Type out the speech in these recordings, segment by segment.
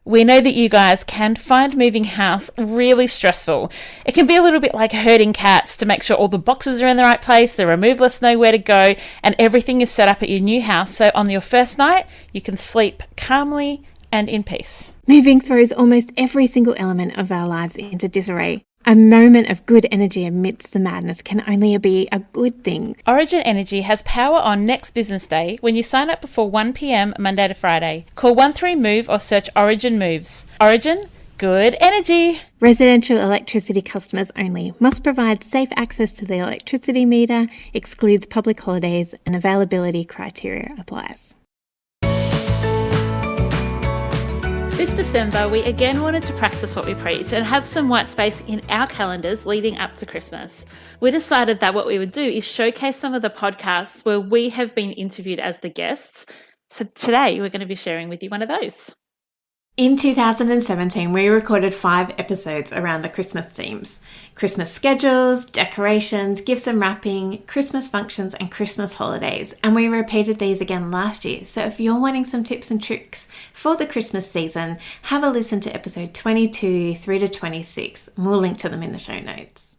We know that you guys can find moving house really stressful. It can be a little bit like herding cats to make sure all the boxes are in the right place, the removalists know where to go, and everything is set up at your new house so on your first night you can sleep calmly and in peace. Moving throws almost every single element of our lives into disarray. A moment of good energy amidst the madness can only be a good thing. Origin Energy has power on next business day when you sign up before 1 p.m. Monday to Friday. Call 13MOVE or search Origin Moves. Origin, good energy. Residential electricity customers only. Must provide safe access to the electricity meter, excludes public holidays, and availability criteria applies. This December, we again wanted to practice what we preach and have some white space in our calendars leading up to Christmas. We decided that what we would do is showcase some of the podcasts where we have been interviewed as the guests. So today we're going to be sharing with you one of those. In 2017, we recorded 5 episodes around the Christmas themes. Christmas schedules, decorations, gifts and wrapping, Christmas functions and Christmas holidays. And we repeated these again last year. So if you're wanting some tips and tricks for the Christmas season, have a listen to episode 22 through to 26. And we'll link to them in the show notes.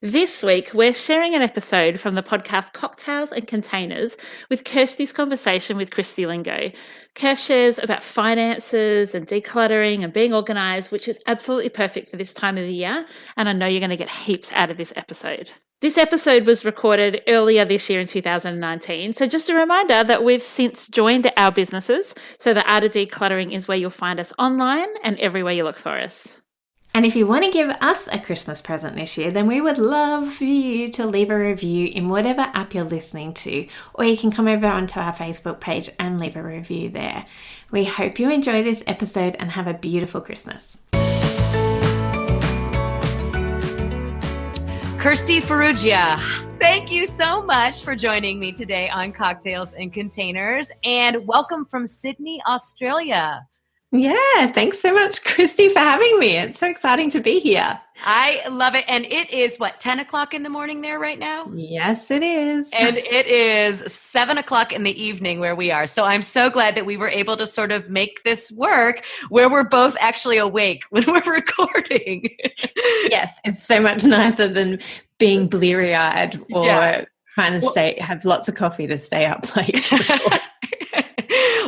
This week, we're sharing an episode from the podcast Cocktails and Containers with Kirsty's conversation with Christy Lingo. Kirst shares about finances and decluttering and being organised, which is absolutely perfect for this time of the year, and I know you're going to get heaps out of this episode. This episode was recorded earlier this year in 2019, so just a reminder that we've since joined our businesses, so the Art of Decluttering is where you'll find us online and everywhere you look for us. And if you want to give us a Christmas present this year, then we would love for you to leave a review in whatever app you're listening to, or you can come over onto our Facebook page and leave a review there. We hope you enjoy this episode and have a beautiful Christmas. Kirsty Farrugia, thank you so much for joining me today on Cocktails and Containers, and welcome from Sydney, Australia. Yeah, thanks so much, Christy, for having me. It's so exciting to be here. I love it. And it is, 10 o'clock in the morning there right now? Yes, it is. And it is 7 o'clock in the evening where we are. So I'm so glad that we were able to sort of make this work where we're both actually awake when we're recording. Yes, it's so much nicer than being bleary-eyed or trying to have lots of coffee to stay up late.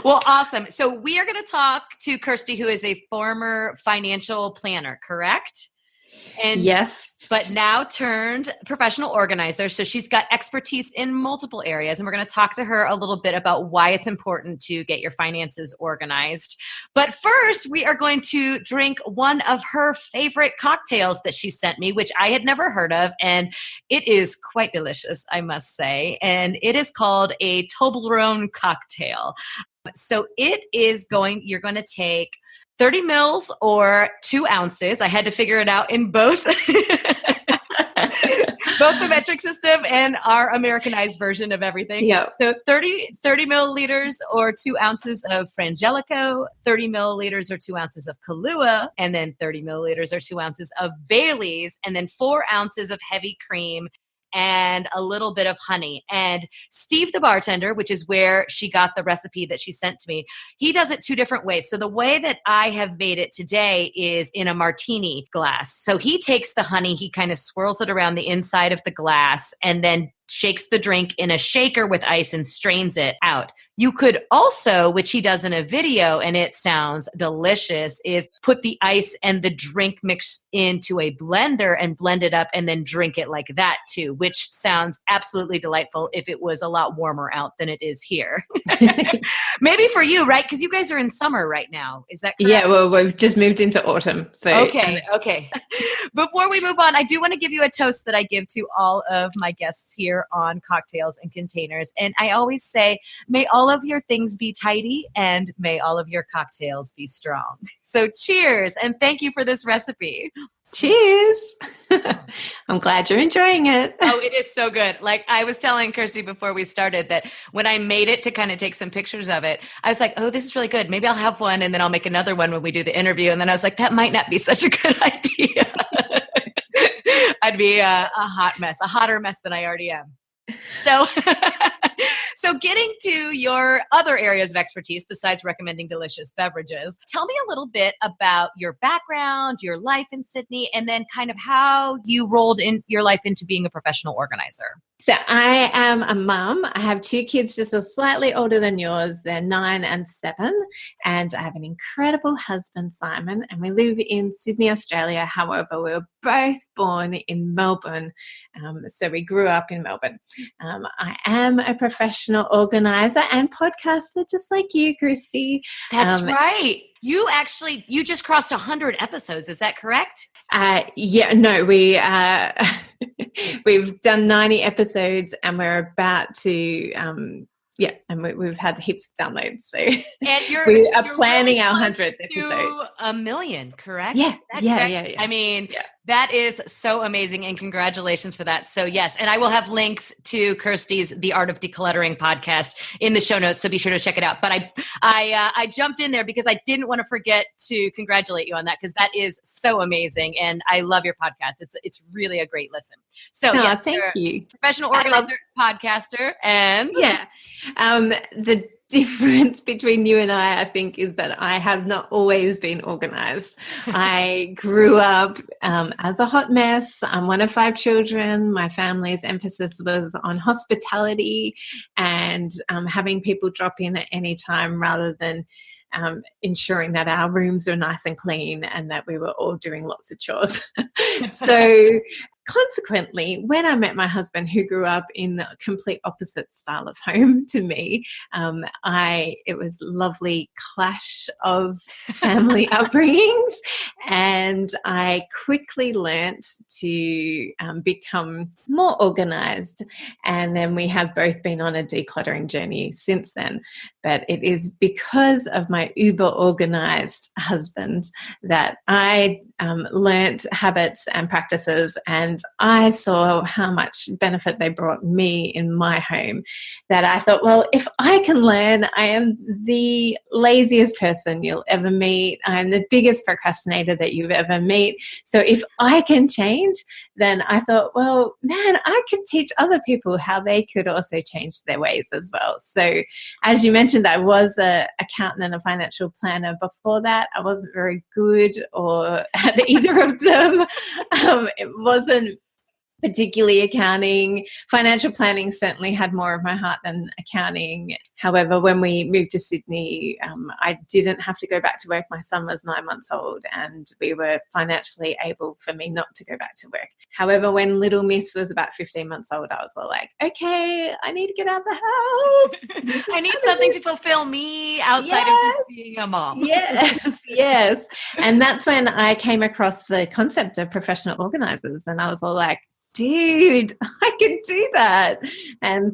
Well, awesome. So we are going to talk to Kirsty, who is a former financial planner, correct? And yes. But now turned professional organizer. So she's got expertise in multiple areas. And we're going to talk to her a little bit about why it's important to get your finances organized. But first, we are going to drink one of her favorite cocktails that she sent me, which I had never heard of. And it is quite delicious, I must say. And it is called a Toblerone cocktail. So you're going to take 30 mils or 2 ounces. I had to figure it out in both the metric system and our Americanized version of everything. Yeah. So 30 milliliters or 2 ounces of Frangelico, 30 milliliters or 2 ounces of Kahlua, and then 30 milliliters or 2 ounces of Bailey's, and then 4 ounces of heavy cream, and a little bit of honey. And Steve, the bartender, which is where she got the recipe that she sent to me, he does it 2 different ways. So the way that I have made it today is in a martini glass. So he takes the honey, he kind of swirls it around the inside of the glass, and then shakes the drink in a shaker with ice and strains it out. You could also, which he does in a video, and it sounds delicious, is put the ice and the drink mix into a blender and blend it up and then drink it like that too, which sounds absolutely delightful if it was a lot warmer out than it is here. Maybe for you, right? Because you guys are in summer right now. Is that correct? Yeah, well, we've just moved into autumn. So Okay. Before we move on, I do want to give you a toast that I give to all of my guests here on Cocktails and Containers. And I always say, may all of your things be tidy and may all of your cocktails be strong. So cheers, and thank you for this recipe. Cheers. I'm glad you're enjoying it. Oh, it is so good. Like I was telling Kirsty before we started that when I made it to kind of take some pictures of it, I was like, oh, this is really good. Maybe I'll have one and then I'll make another one when we do the interview. And then I was like, that might not be such a good idea. I'd be a hot mess, a hotter mess than I already am. So So getting to your other areas of expertise besides recommending delicious beverages, tell me a little bit about your background, your life in Sydney, and then kind of how you rolled in your life into being a professional organizer. So I am a mum. I have 2 kids just slightly older than yours. They're 9 and 7. And I have an incredible husband, Simon, and we live in Sydney, Australia. However, we were both born in Melbourne. So we grew up in Melbourne. I am a professional organizer and podcaster, just like you, Christy. That's right. You just crossed 100 episodes. Is that correct? We've done 90 episodes and we're about to, and we've had heaps of downloads. So and we are planning really our close 100th episode. to 1 million, correct? Yeah. I mean, that is so amazing, and congratulations for that. So yes, and I will have links to Kirsty's The Art of Decluttering podcast in the show notes, so be sure to check it out. But I jumped in there because I didn't want to forget to congratulate you on that, because that is so amazing, and I love your podcast. It's really a great listen. So thank you. Professional organizer, podcaster, and the difference between you and I think, is that I have not always been organized. I grew up as a hot mess. I'm one of 5 children. My family's emphasis was on hospitality and having people drop in at any time, rather than ensuring that our rooms are nice and clean and that we were all doing lots of chores. So consequently, when I met my husband, who grew up in the complete opposite style of home to me, it was a lovely clash of family upbringings, and I quickly learnt to become more organized. And then we have both been on a decluttering journey since then. But it is because of my uber organized husband that I learnt habits and practices, and I saw how much benefit they brought me in my home, that I thought, well, if I can learn, I am the laziest person you'll ever meet. I'm the biggest procrastinator that you've ever meet. So if I can change, then I thought, well, man, I could teach other people how they could also change their ways as well. So as you mentioned, I was an accountant and a financial planner before that. I wasn't very good or at either of them. It wasn't particularly accounting. Financial planning certainly had more of my heart than accounting. However, when we moved to Sydney, I didn't have to go back to work. My son was 9 months old, and we were financially able for me not to go back to work. However, when little Miss was about 15 months old, I was all like, okay, I need to get out of the house. I need something to fulfill me outside of just being a mom. Yes. And that's when I came across the concept of professional organizers, and I was all like, dude, I can do that. And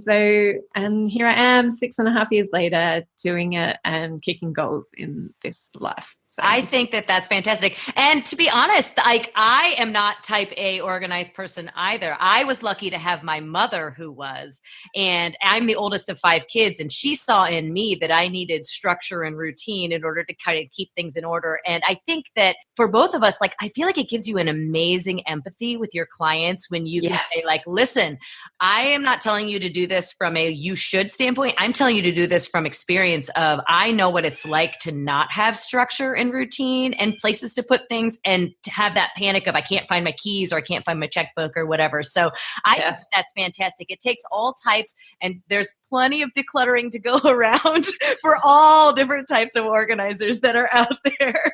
here I am 6.5 years later doing it and kicking goals in this life. So. I think that that's fantastic. And to be honest, I am not type A organized person either. I was lucky to have my mother who was, and I'm the oldest of 5 kids, and she saw in me that I needed structure and routine in order to kind of keep things in order. And I think that for both of us, I feel like it gives you an amazing empathy with your clients when you can say, listen, I am not telling you to do this from a you should standpoint. I'm telling you to do this from experience of I know what it's like to not have structure and routine and places to put things, and to have that panic of I can't find my keys or I can't find my checkbook or whatever. So I think that's fantastic. It takes all types, and there's plenty of decluttering to go around for all different types of organizers that are out there.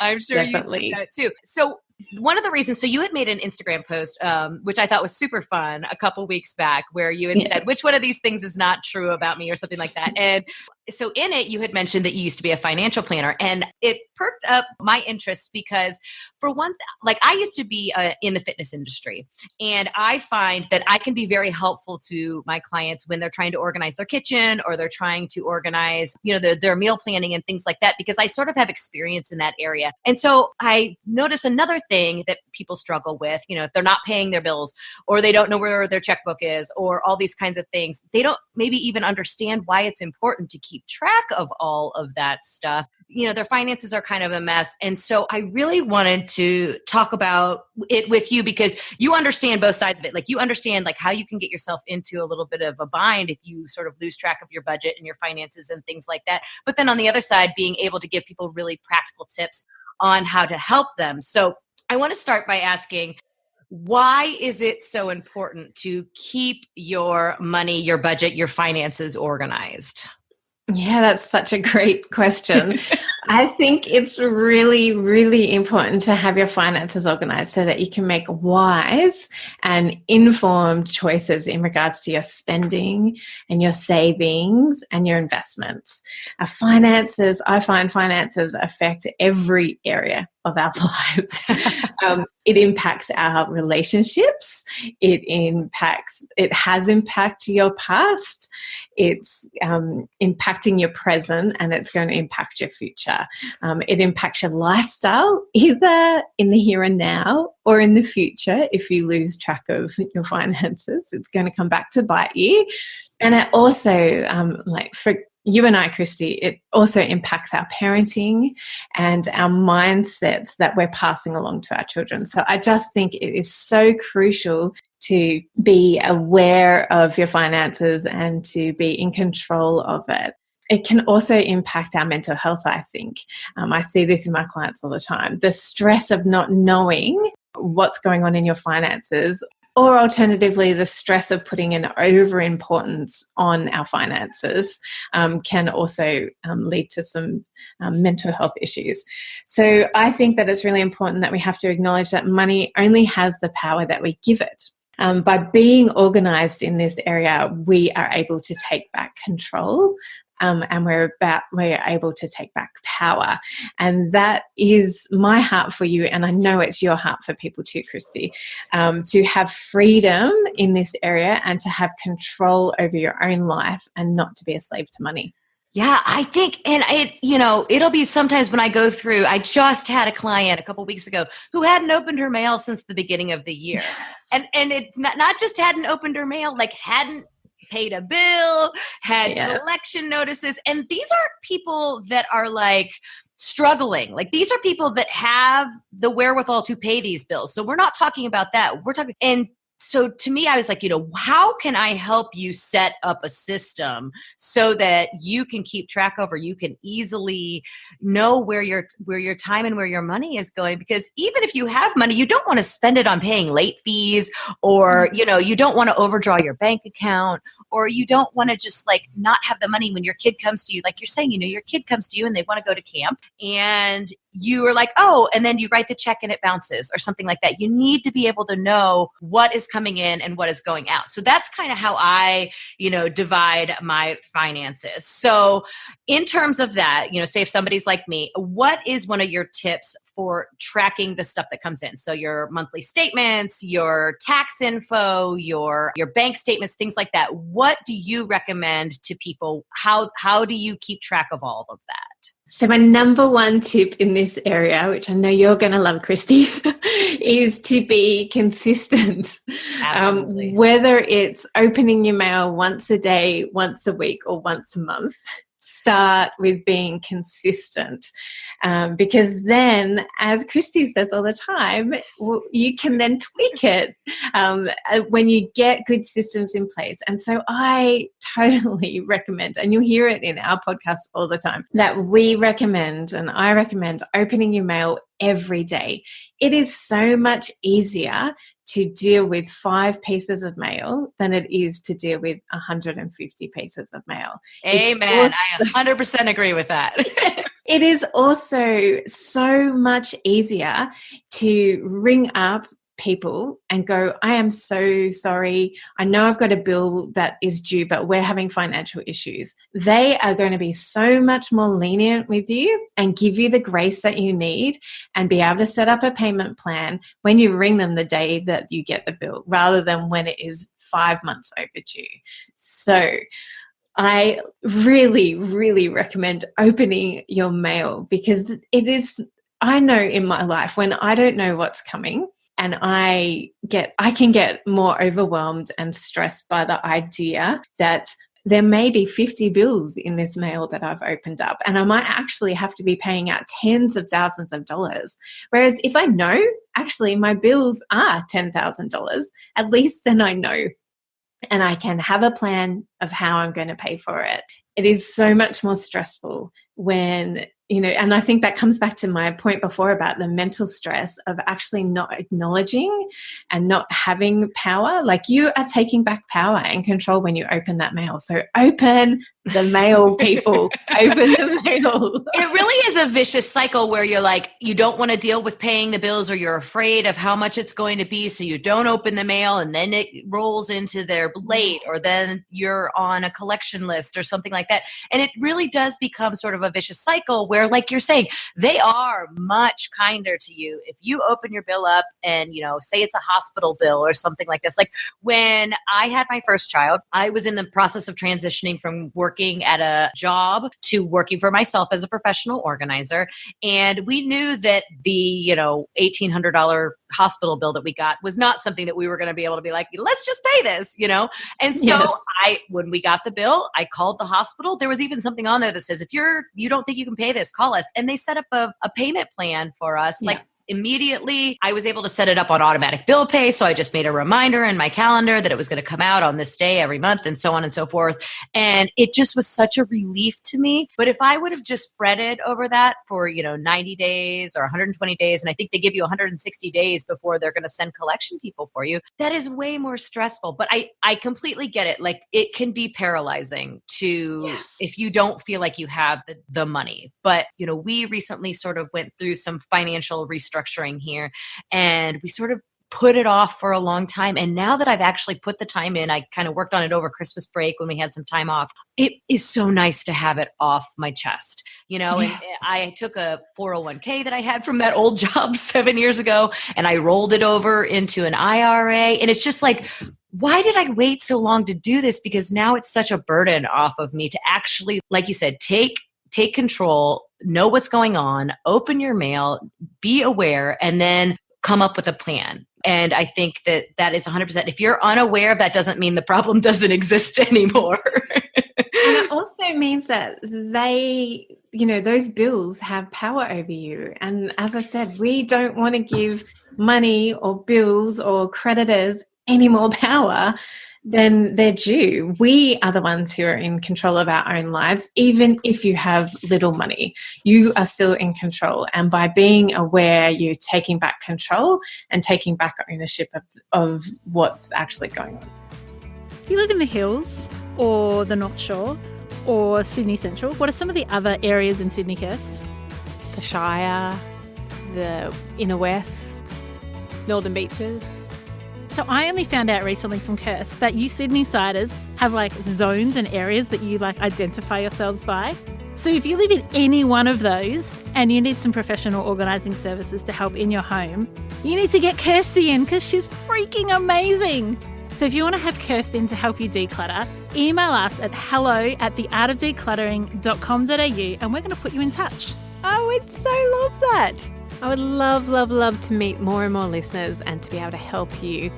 I'm sure Definitely. You do that too. So one of the reasons, so you had made an Instagram post, which I thought was super fun a couple weeks back, where you had said, which one of these things is not true about me or something like that. And so in it, you had mentioned that you used to be a financial planner, and it perked up my interest because for one, I used to be in the fitness industry, and I find that I can be very helpful to my clients when they're trying to organize their kitchen or they're trying to organize, their meal planning and things like that, because I sort of have experience in that area. And so I noticed another thing that people struggle with, if they're not paying their bills or they don't know where their checkbook is or all these kinds of things, they don't maybe even understand why it's important to keep keep track of all of that stuff. Their finances are kind of a mess. And so I really wanted to talk about it with you because you understand both sides of it. Like you understand like how you can get yourself into a little bit of a bind if you sort of lose track of your budget and your finances and things like that. But then on the other side, being able to give people really practical tips on how to help them. So I want to start by asking, why is it so important to keep your money, your budget, your finances organized? Yeah, that's such a great question. I think it's really, really important to have your finances organized so that you can make wise and informed choices in regards to your spending and your savings and your investments. I find finances affect every area of our lives. It impacts our relationships. It has impacted your past. It's impacting your present, and it's going to impact your future. It impacts your lifestyle, either in the here and now or in the future. If you lose track of your finances, it's going to come back to bite you. And it also, for you and I, Christy, it also impacts our parenting and our mindsets that we're passing along to our children. So I just think it is so crucial to be aware of your finances and to be in control of it. It can also impact our mental health, I think. I see this in my clients all the time. The stress of not knowing what's going on in your finances, or alternatively, the stress of putting an overimportance on our finances can also lead to some mental health issues. So I think that it's really important that we have to acknowledge that money only has the power that we give it. By being organized in this area, we are able to take back control. And we're able to take back power. And that is my heart for you, and I know it's your heart for people too, Christy, to have freedom in this area and to have control over your own life and not to be a slave to money. Yeah, I think, and it'll be sometimes when I go through, I just had a client a couple of weeks ago who hadn't opened her mail since the beginning of the year. Yes. And it not just hadn't opened her mail, like hadn't paid a bill, had collection notices. And these aren't people that are like struggling. Like these are people that have the wherewithal to pay these bills. So we're not talking about that. We're talking, and so to me, I was like, how can I help you set up a system so that you can keep track of, or you can easily know where your time and where your money is going? Because even if you have money, you don't want to spend it on paying late fees, or, you don't want to overdraw your bank account, or you don't want to just like not have the money when your kid comes to you. Like you're saying, your kid comes to you and they want to go to camp, and you are like, oh, and then you write the check and it bounces or something like that. You need to be able to know what is coming in and what is going out. So that's kind of how I, divide my finances. So in terms of that, say if somebody's like me, what is one of your tips for tracking the stuff that comes in? So your monthly statements, your tax info, your bank statements, things like that. What do you recommend to people? How do you keep track of all of that? So my number one tip in this area, which I know you're going to love, Christy, is to be consistent. Absolutely. Whether it's opening your mail once a day, once a week, or once a month, start with being consistent, because then, as Christy says all the time, you can then tweak it when you get good systems in place. And so I totally recommend, and you'll hear it in our podcast all the time, that we recommend, and I recommend, opening your mail every day. It is so much easier to deal with 5 pieces of mail than it is to deal with 150 pieces of mail. Amen. I 100% agree with that. It is also so much easier to ring up people and go, I am so sorry. I know I've got a bill that is due, but we're having financial issues. They are going to be so much more lenient with you and give you the grace that you need and be able to set up a payment plan when you ring them the day that you get the bill, rather than when it is 5 months overdue. So I really, really recommend opening your mail, because I know in my life when I don't know what's coming, and I can get more overwhelmed and stressed by the idea that there may be 50 bills in this mail that I've opened up, and I might actually have to be paying out tens of thousands of dollars. Whereas if I know, actually, my bills are $10,000, at least then I know, and I can have a plan of how I'm going to pay for it. It is so much more stressful when, and I think that comes back to my point before about the mental stress of actually not acknowledging and not having power. Like, you are taking back power and control when you open that mail. So open the mail, people. Open the mail. It really is a vicious cycle where you're like, you don't want to deal with paying the bills, or you're afraid of how much it's going to be, so you don't open the mail, and then it rolls into their late, or then you're on a collection list or something like that. And it really does become sort of a vicious cycle where, like you're saying, they are much kinder to you if you open your bill up and, say it's a hospital bill or something like this. Like, when I had my first child, I was in the process of transitioning from working at a job to working for myself as a professional organizer. And we knew that the, $1,800 hospital bill that we got was not something that we were going to be able to be like, let's just pay this, And so Yes. when we got the bill, I called the hospital. There was even something on there that says, if you don't think you can pay this, call us. And they set up a payment plan for us. Yeah. Like, immediately, I was able to set it up on automatic bill pay. So I just made a reminder in my calendar that it was going to come out on this day every month, and so on and so forth. And it just was such a relief to me. But if I would have just fretted over that for, 90 days or 120 days, and I think they give you 160 days before they're going to send collection people for you, that is way more stressful. But I completely get it. Like, it can be paralyzing if you don't feel like you have the money. But, we recently sort of went through some financial restructuring here, and we sort of put it off for a long time. And now that I've actually put the time in, I kind of worked on it over Christmas break when we had some time off. It is so nice to have it off my chest, and I took a 401k that I had from that old job 7 years ago, and I rolled it over into an IRA. And it's just like, why did I wait so long to do this? Because now it's such a burden off of me to actually, like you said, take control, know what's going on, open your mail, be aware, and then come up with a plan. And I think that is 100%. If you're unaware, that doesn't mean the problem doesn't exist anymore. And it also means that those bills have power over you. And as I said, we don't want to give money or bills or creditors any more power than they're due. We are the ones who are in control of our own lives. Even if you have little money, you are still in control. And by being aware, you're taking back control and taking back ownership of what's actually going on. Do you live in the hills or the North Shore or Sydney Central? What are some of the other areas in Sydney, Kirst? The Shire, the Inner West, Northern Beaches. So I only found out recently from Kirst that you Sydney-siders have like zones and areas that you like identify yourselves by. So if you live in any one of those and you need some professional organising services to help in your home, you need to get Kirsty in because she's freaking amazing. So if you want to have Kirsty in to help you declutter, email us at hello@theartofdecluttering.com.au and we're going to put you in touch. I would so love that. I would love, love, love to meet more and more listeners and to be able to help you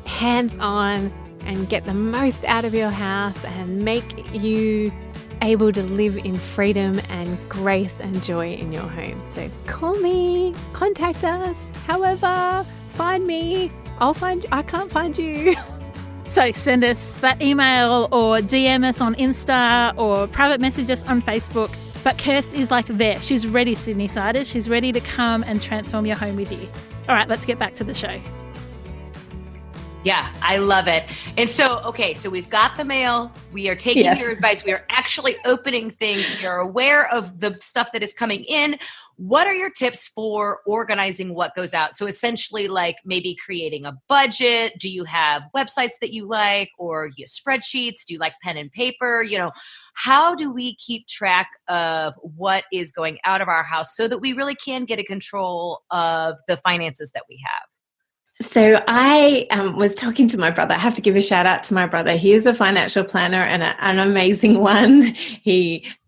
hands-on and get the most out of your house and make you able to live in freedom and grace and joy in your home. So call me, contact us, however, find me. I can't find you. So send us that email or DM us on Insta or private message us on Facebook. But Kirst is like there. She's ready, Sydney-siders. She's ready to come and transform your home with you. All right, let's get back to the show. Yeah, I love it. And so we've got the mail. We are taking your advice. We are actually opening things. We are aware of the stuff that is coming in. What are your tips for organizing what goes out? So essentially, like maybe creating a budget. Do you have websites that you like, or you spreadsheets? Do you like pen and paper? How do we keep track of what is going out of our house so that we really can get a control of the finances that we have? So I was talking to my brother. I have to give a shout out to my brother. He is a financial planner and an amazing one.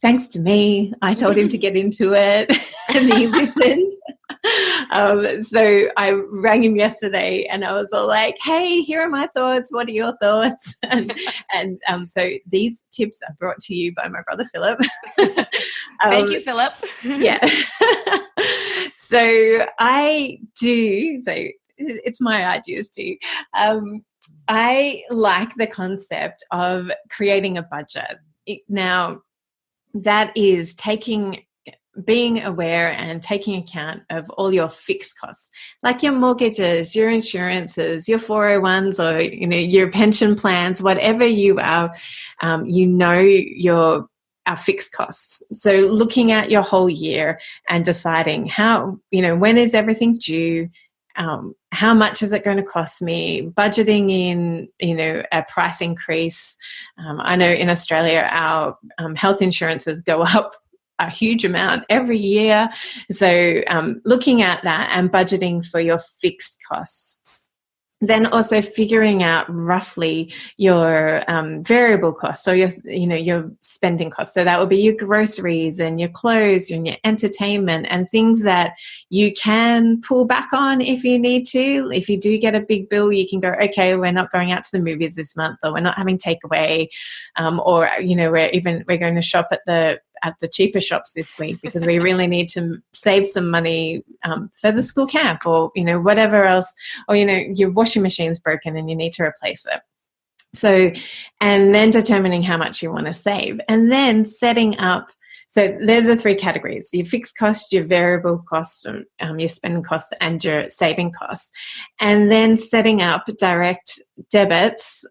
Thanks to me, I told him to get into it and he listened. So I rang him yesterday and I was all like, hey, here are my thoughts. What are your thoughts? So these tips are brought to you by my brother, Philip. Thank you, Philip. Yeah. So it's my ideas too. I like the concept of creating a budget. Now, that is being aware and taking account of all your fixed costs, like your mortgages, your insurances, your 401s, or your pension plans, whatever you are, your our fixed costs. So looking at your whole year and deciding when is everything due, how much is it going to cost me, budgeting in, a price increase. I know in Australia, our health insurances go up a huge amount every year. So looking at that and budgeting for your fixed costs. Then also figuring out roughly your variable costs, so your spending costs. So that will be your groceries and your clothes and your entertainment and things that you can pull back on if you need to. If you do get a big bill, you can go, okay, we're not going out to the movies this month, or we're not having takeaway, or we're going to shop at the cheaper shops this week because we really need to save some money for the school camp, or whatever else, or your washing machine's broken and you need to replace it. So, and then determining how much you want to save, and then setting up. So there's the three categories: your fixed cost, your variable cost, your spending costs, and your saving costs. And then setting up direct debits.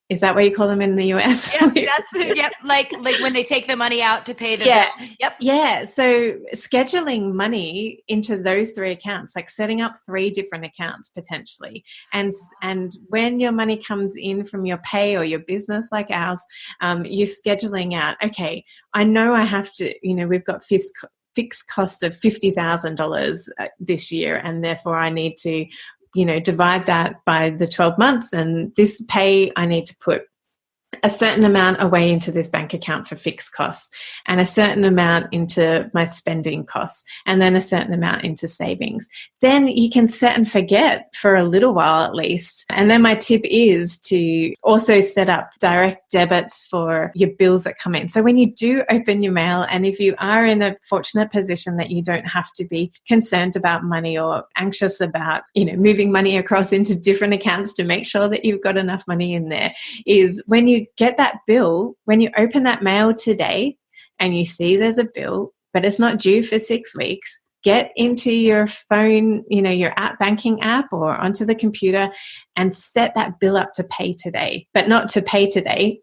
Is that what you call them in the US? Yeah, that's it. Yep. Like when they take the money out to pay the bill. Yep. Yeah. So scheduling money into those three accounts, like setting up 3 different accounts potentially. And when your money comes in from your pay or your business like ours, you're scheduling out, okay, I know I have to, we've got fixed cost of $50,000 this year, and therefore I need to divide that by the 12 months, and this pay I need to put a certain amount away into this bank account for fixed costs, and a certain amount into my spending costs, and then a certain amount into savings. Then you can set and forget for a little while at least. And then my tip is to also set up direct debits for your bills that come in. So when you do open your mail, and if you are in a fortunate position that you don't have to be concerned about money or anxious about, moving money across into different accounts to make sure that you've got enough money in there, is when you get that bill, when you open that mail today and you see there's a bill, but it's not due for 6 weeks, get into your phone, your banking app, or onto the computer and set that bill up to pay today. But not to pay today.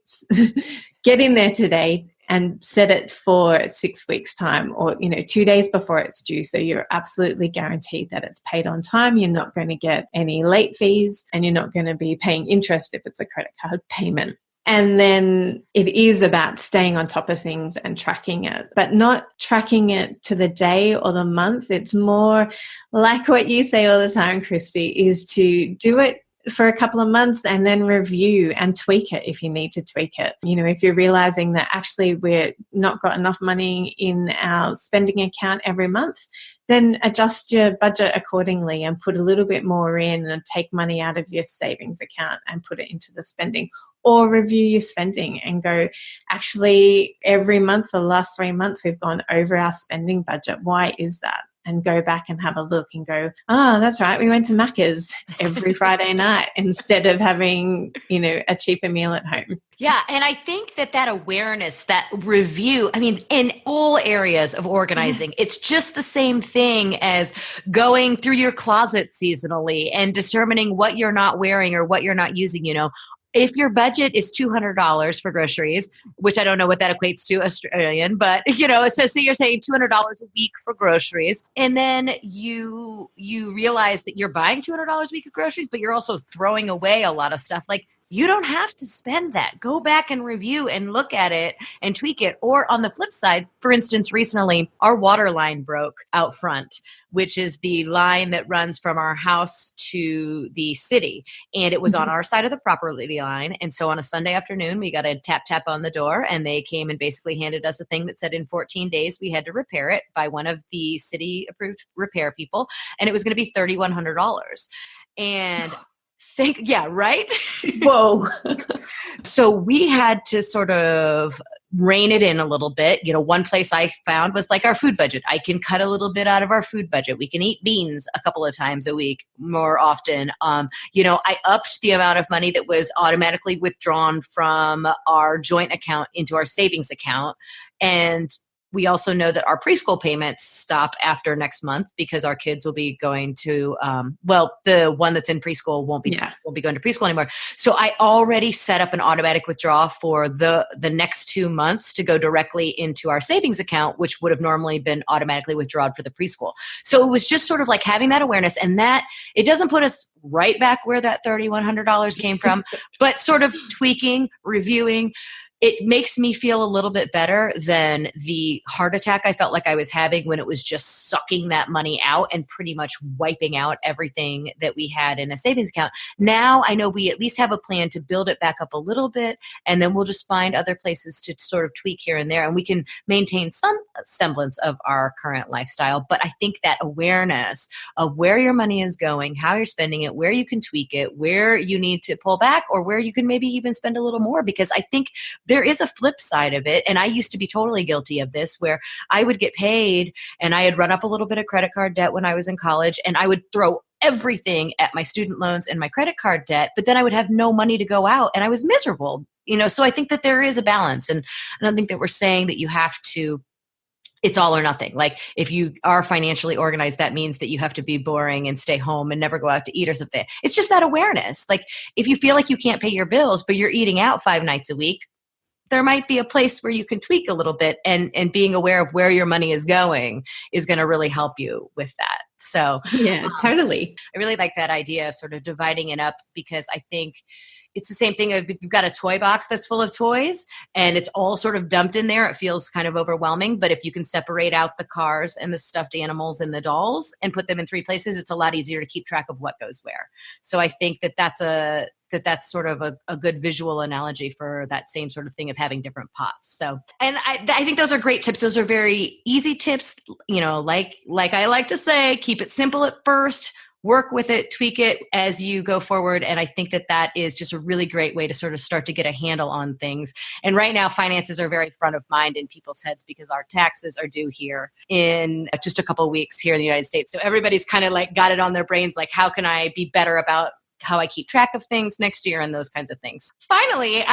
Get in there today and set it for 6 weeks' time, or 2 days before it's due, so you're absolutely guaranteed that it's paid on time. You're not going to get any late fees, and you're not going to be paying interest if it's a credit card payment. And then it is about staying on top of things and tracking it, but not tracking it to the day or the month. It's more like what you say all the time, Christy, is to do it for a couple of months and then review and tweak it if you need to tweak it. If you're realizing that actually we're not got enough money in our spending account every month, then adjust your budget accordingly and put a little bit more in, and take money out of your savings account and put it into the spending. Or review your spending and go, actually, every month for the last 3 months, we've gone over our spending budget. Why is that? And go back and have a look and go, that's right, we went to Macca's every Friday night instead of having, a cheaper meal at home. Yeah. And I think that awareness, that review, in all areas of organizing, it's just the same thing as going through your closet seasonally and determining what you're not wearing or what you're not using, If your budget is $200 for groceries, which I don't know what that equates to Australian, but so you're saying $200 a week for groceries, and then you realize that you're buying $200 a week of groceries, but you're also throwing away a lot of stuff. Like, you don't have to spend that. Go back and review and look at it and tweak it. Or on the flip side, for instance, recently our water line broke out front, which is the line that runs from our house to the city. And it was on our side of the property line. And so on a Sunday afternoon, we got a tap, tap on the door, and they came and basically handed us a thing that said in 14 days, we had to repair it by one of the city approved repair people. And it was going to be $3,100. And yeah, right? Whoa. So we had to sort of rein it in a little bit. One place I found was like our food budget. I can cut a little bit out of our food budget. We can eat beans a couple of times a week more often. I upped the amount of money that was automatically withdrawn from our joint account into our savings account. And we also know that our preschool payments stop after next month because our kids will be going to, the one that's in preschool won't be going to preschool anymore. So I already set up an automatic withdrawal for the next 2 months to go directly into our savings account, which would have normally been automatically withdrawn for the preschool. So it was just sort of like having that awareness, and that it doesn't put us right back where that $3,100 came from, but sort of tweaking, reviewing. It makes me feel a little bit better than the heart attack I felt like I was having when it was just sucking that money out and pretty much wiping out everything that we had in a savings account. Now I know we at least have a plan to build it back up a little bit, and then we'll just find other places to sort of tweak here and there, and we can maintain some semblance of our current lifestyle. But I think that awareness of where your money is going, how you're spending it, where you can tweak it, where you need to pull back, or where you can maybe even spend a little more, because I think there is a flip side of it. And I used to be totally guilty of this, where I would get paid and I had run up a little bit of credit card debt when I was in college, and I would throw everything at my student loans and my credit card debt, but then I would have no money to go out and I was miserable. So I think that there is a balance, and I don't think that we're saying that you have to, it's all or nothing. Like if you are financially organized, that means that you have to be boring and stay home and never go out to eat or something. It's just that awareness. Like if you feel like you can't pay your bills, but you're eating out 5 nights a week, there might be a place where you can tweak a little bit, and being aware of where your money is going is going to really help you with that. So yeah, totally. I really like that idea of sort of dividing it up, because I think it's the same thing if you've got a toy box that's full of toys and it's all sort of dumped in there, it feels kind of overwhelming. But if you can separate out the cars and the stuffed animals and the dolls and put them in 3 places, it's a lot easier to keep track of what goes where. So I think that's sort of a good visual analogy for that same sort of thing of having different pots. So, and I think those are great tips. Those are very easy tips, like I like to say, keep it simple at first, work with it, tweak it as you go forward. And I think that is just a really great way to sort of start to get a handle on things. And right now, finances are very front of mind in people's heads because our taxes are due here in just a couple of weeks here in the United States. So everybody's kind of like got it on their brains, like, how can I be better about how I keep track of things next year and those kinds of things. Finally, like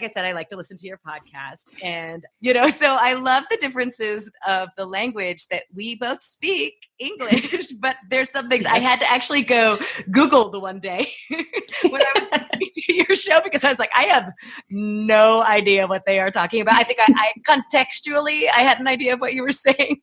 I said, I like to listen to your podcast, and, so I love the differences of the language that we both speak English, but there's some things I had to actually go Google the one day when I was listening to your show, because I was like, I have no idea what they are talking about. I think I contextually, I had an idea of what you were saying.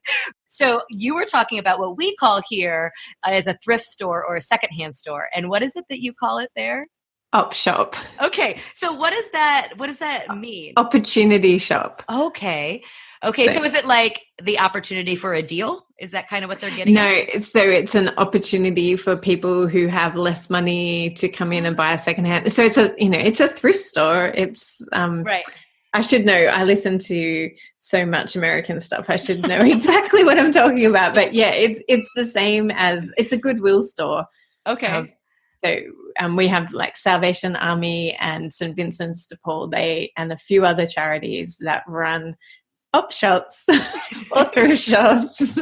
So you were talking about what we call here as a thrift store or a secondhand store. And what is it that you call it there? Op shop. Okay. So what does that mean? Opportunity shop. Okay. So is it like the opportunity for a deal? Is that kind of what they're getting? No, it's an opportunity for people who have less money to come in and buy a secondhand. So it's a thrift store. It's right. I should know. I listen to so much American stuff. I should know exactly what I'm talking about. But yeah, it's the same as, it's a Goodwill store. Okay. We have like Salvation Army and St. Vincent's de Paul, and a few other charities that run op shops or thrift shops.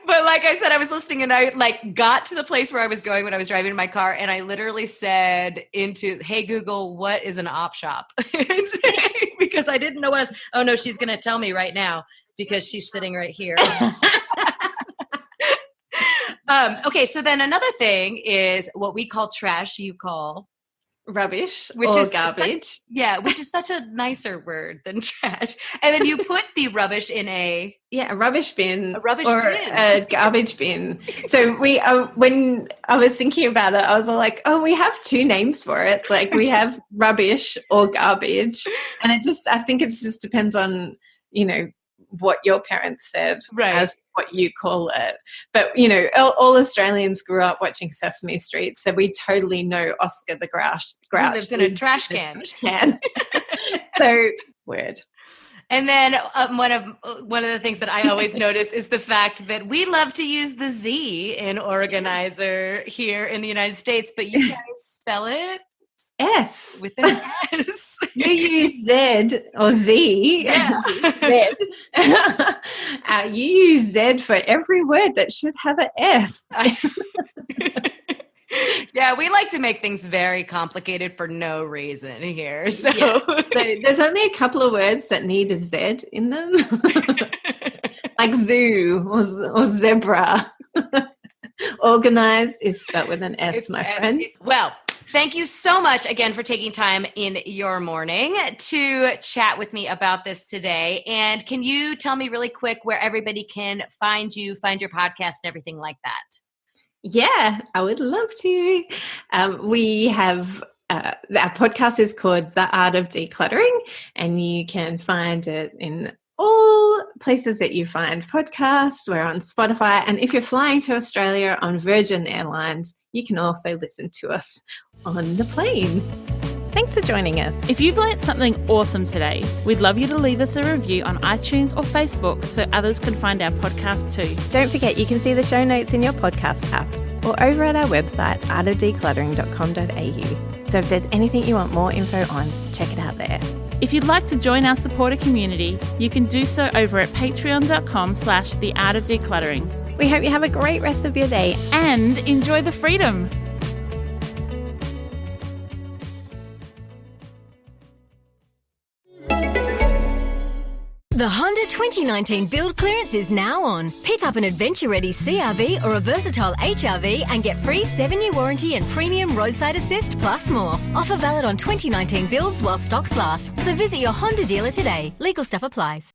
But like I said, I was listening and I got to the place where I was going when I was driving in my car, and I literally said hey Google, what is an op shop? Because I didn't know what else. Oh no, she's going to tell me right now because she's sitting right here. Okay, so then another thing is what we call trash, you call rubbish which or is garbage. which is such a nicer word than trash. And then you put the rubbish in a rubbish bin, a rubbish or bin. a garbage bin. So we, when I was thinking about it, I was all like, oh, we have two names for it. Like we have rubbish or garbage, and I think it just depends on, you know, what your parents said as what you call it. But, you know, all Australians grew up watching Sesame Street, so we totally know Oscar the Grouch lives in a trash can. So weird. And then one of the things that I always notice is the fact that we love to use the Z in organizer here in the United States, but you guys spell it S with an S. You use Z or Z. Yeah. Z. You use Z for every word that should have an S. Yeah, we like to make things very complicated for no reason here. So there's only a couple of words that need a Z in them, like zoo or zebra. Organize is spelled with an S, my friend. Well, thank you so much again for taking time in your morning to chat with me about this today. And can you tell me really quick where everybody can find you, find your podcast and everything like that? Yeah, I would love to. We have our podcast is called The Art of Decluttering, and you can find it in all places that you find podcasts. We're on Spotify, and if you're flying to Australia on Virgin Airlines, you can also listen to us on the plane. Thanks for joining us. If you've learnt something awesome today, we'd love you to leave us a review on iTunes or Facebook so others can find our podcast too. Don't forget you can see the show notes in your podcast app or over at our website artofdecluttering.com.au. So if there's anything you want more info on, check it out there. If you'd like to join our supporter community, you can do so over at patreon.com/theartofdecluttering. We hope you have a great rest of your day and enjoy the freedom. The Honda 2019 build clearance is now on. Pick up an adventure-ready CRV or a versatile HRV and get free 7-year warranty and premium roadside assist plus more. Offer valid on 2019 builds while stocks last. So visit your Honda dealer today. Legal stuff applies.